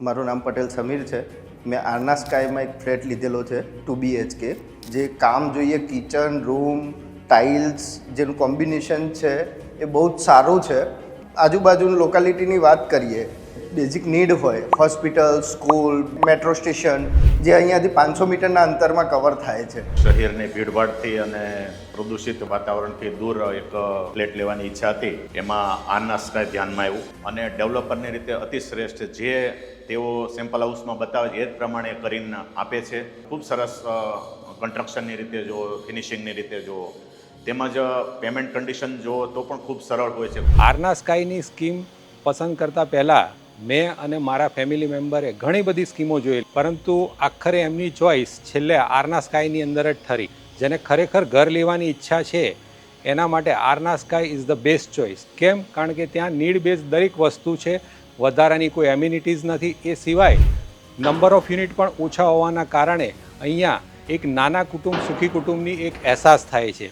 મારું નામ પટેલ સમીર છે. મેં આરના સ્કાયમાં એક ફ્લેટ લીધેલો છે 2 BHK. જે કામ જોઈએ કિચન રૂમ ટાઇલ્સ જેનું કોમ્બિનેશન છે એ બહુ જ સારું છે. આજુબાજુની લોકાલિટીની વાત કરીએ, બેઝિક નીડ હોય હોસ્પિટલ, સ્કૂલ, મેટ્રો સ્ટેશન જે અહીંયાથી 500 મીટરના અંતરમાં કવર થાય છે. શહેરની ભીડભાડથી અને પ્રદૂષિત વાતાવરણથી દૂર એક ફ્લેટ લેવાની ઈચ્છા હતી. એમાં આરના સ્કાય ધ્યાનમાં આવ્યું અને ડેવલપરની રીતે અતિ શ્રેષ્ઠ જે તેઓ સેમ્પલ હાઉસમાં બતાવે છે એ જ પ્રમાણે કરીને આપે છે. ખૂબ સરસ કન્સ્ટ્રક્શનની રીતે જુઓ, ફિનિશિંગની રીતે જુઓ, તેમજ પેમેન્ટ કન્ડિશન જુઓ તો પણ ખૂબ સરળ હોય છે. આરના સ્કાયની સ્કીમ પસંદ કરતાં પહેલાં મેં અને મારા ફેમિલી મેમ્બરે ઘણી બધી સ્કીમો જોઈ, પરંતુ આખરે એમની ચોઈસ છેલ્લે આરના સ્કાયની અંદર જ ઠરી. જેને ખરેખર ઘર લેવાની ઈચ્છા છે એના માટે આરના sky is the best choice. કેમ? કારણ કે ત્યાં નીડ બેઝ દરેક વસ્તુ છે, વધારાની કોઈ એમ્યુનિટીઝ નથી. એ સિવાય નંબર ઓફ યુનિટ પણ ઓછા હોવાના કારણે અહીંયા એક નાના કુટુંબ સુખી કુટુંબની એક અહેસાસ થાય છે.